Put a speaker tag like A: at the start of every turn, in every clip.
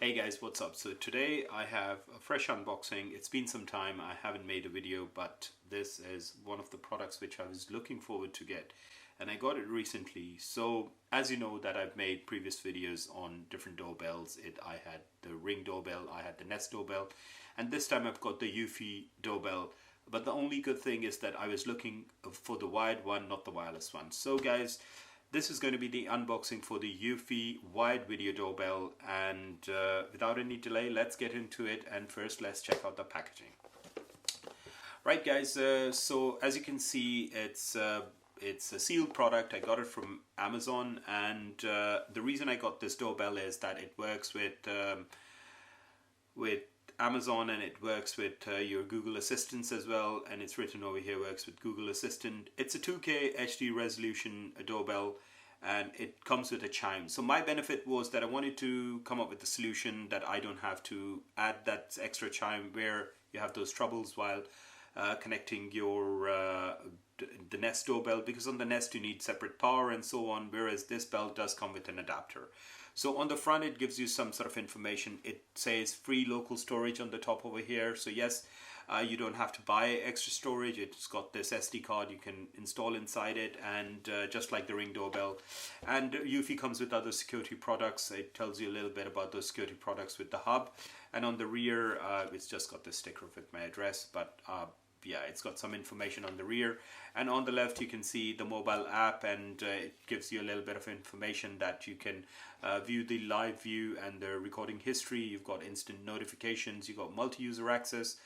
A: Hey guys, what's up? So today I have a fresh unboxing. It's been some time, I haven't made a video, but this is one of the products which I was looking forward to get, and I got it recently. So as you know that I've made previous videos on different doorbells. I had the Ring doorbell, I had the Nest doorbell, and this time I've got the EUFY doorbell. But the only good thing is that I was looking for the wired one, not the wireless one. So guys, this is going to be the unboxing for the EUFY wired video doorbell, and without any delay, let's get into it. And first, let's check out the packaging. Right, guys. So as you can see, it's a sealed product. I got it from Amazon, and the reason I got this doorbell is that it works with Amazon, and it works with your Google Assistants as well, and it's written over here works with Google Assistant. It's a 2K HD resolution doorbell, and it comes with a chime. So my benefit was that I wanted to come up with a solution that I don't have to add that extra chime where you have those troubles while connecting your the Nest doorbell, because on the Nest you need separate power and so on, whereas this bell does come with an adapter. So on the front it gives you some sort of information. It says free local storage on the top over here. So yes, you don't have to buy extra storage. It's got this SD card you can install inside it, and just like the Ring doorbell. And EUFY comes with other security products. It tells you a little bit about those security products with the hub. And on the rear, it's just got this sticker with my address, but yeah, it's got some information on the rear. And on the left you can see the mobile app, and it gives you a little bit of information that you can view the live view and the recording history. You've got instant notifications, you've got multi-user access,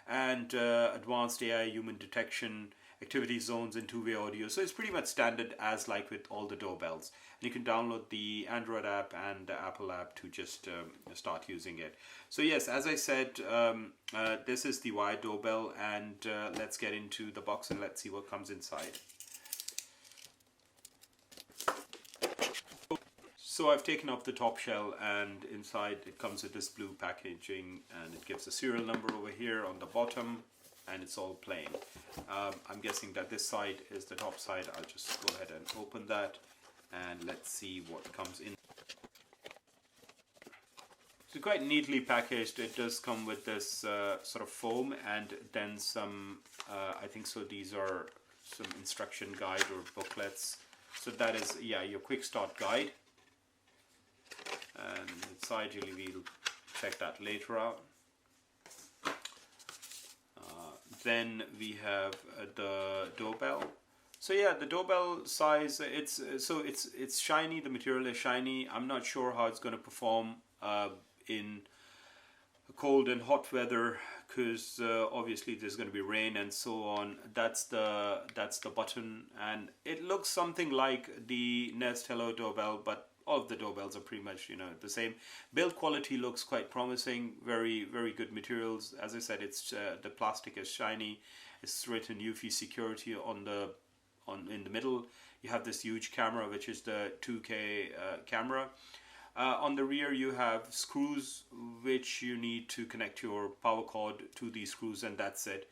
A: and advanced AI human detection, activity zones, and two-way audio. So it's pretty much standard as like with all the doorbells. And you can download the Android app and the Apple app to just start using it. So yes, as I said, this is the wired doorbell, and let's get into the box and let's see what comes inside. So I've taken off the top shell, and inside it comes with this blue packaging, and it gives a serial number over here on the bottom, and it's all plain. I'm guessing that this side is the top side. I'll just go ahead and open that, and let's see what comes in. So quite neatly packaged. It does come with this sort of foam, and then some, I think so these are some instruction guide or booklets. So that is, yeah, your quick start guide. And inside we'll check that later out. Then we have the doorbell. So yeah, the doorbell size, it's shiny. The material is shiny. I'm not sure how it's going to perform in cold and hot weather, because obviously there's going to be rain and so on. That's the button, and it looks something like the Nest Hello doorbell, but all of the doorbells are pretty much, the same. Build quality looks quite promising. Very, very good materials. As I said, it's the plastic is shiny. It's written EUFY security in the middle. You have this huge camera, which is the 2K camera. On the rear you have screws, which you need to connect your power cord to these screws, and that's it.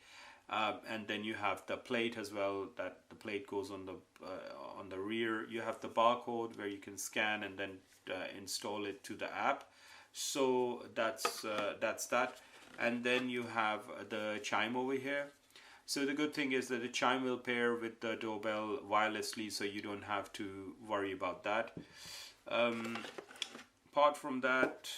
A: And then you have the plate as well, that the plate goes on the rear. You have the barcode where you can scan and then install it to the app. So that's that. And then you have the chime over here. So the good thing is that the chime will pair with the doorbell wirelessly, so you don't have to worry about that. Apart from that,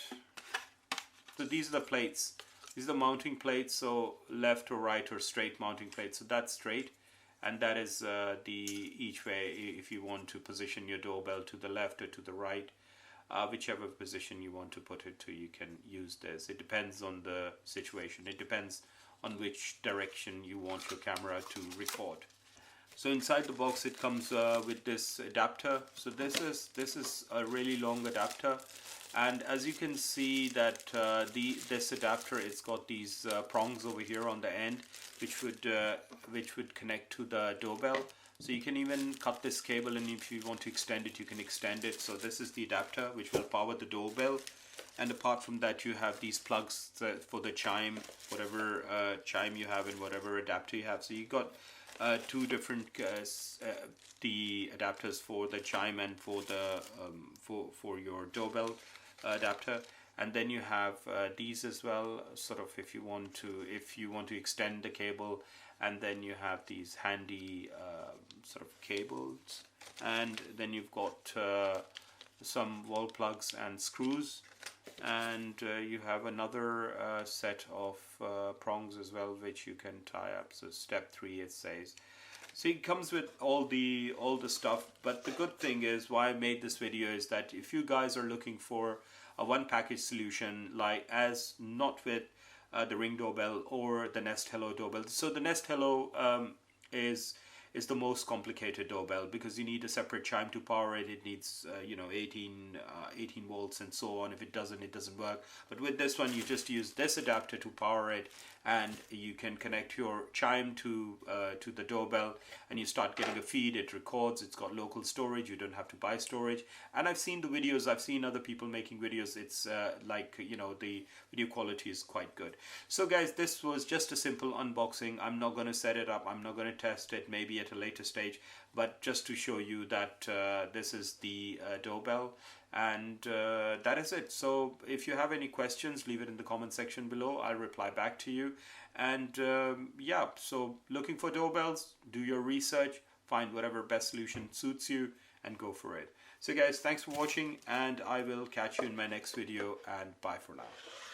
A: so these are the plates. These are the mounting plates, so left or right or straight mounting plates. So that's straight, and that is each way if you want to position your doorbell to the left or to the right. Whichever position you want to put it to, you can use this. It depends on the situation. It depends on which direction you want your camera to record. So inside the box it comes with this adapter. So this is a really long adapter, and as you can see that this adapter, it's got these prongs over here on the end, which would connect to the doorbell. So you can even cut this cable, and if you want to extend it, you can extend it. So this is the adapter which will power the doorbell. And apart from that, you have these plugs for the chime, whatever chime you have and whatever adapter you have. So you got two different the adapters for the chime and for the for your doorbell adapter. and then you have these as well, sort of if you want to extend the cable, and then you have these handy sort of cables, and then you've got some wall plugs and screws, and you have another set of prongs as well, which you can tie up. So step 3, it says. So it comes with all the stuff. But the good thing is, why I made this video is that if you guys are looking for a one package solution, like as not with the Ring doorbell or the Nest Hello doorbell. So the Nest Hello is the most complicated doorbell, because you need a separate chime to power it. It needs 18 volts and so on. If it doesn't work. But with this one, you just use this adapter to power it, and you can connect your chime to the doorbell, and you start getting a feed. It records. It's got local storage. You don't have to buy storage. And I've seen the videos. I've seen other people making videos. It's the video quality is quite good. So guys, this was just a simple unboxing. I'm not going to set it up. I'm not going to test it. Maybe at a later stage, but just to show you that this is the doorbell, and that is it. So if you have any questions, leave it in the comment section below. I'll reply back to you. And yeah, so looking for doorbells, do your research, find whatever best solution suits you, and go for it. So guys, thanks for watching, and I will catch you in my next video, and bye for now.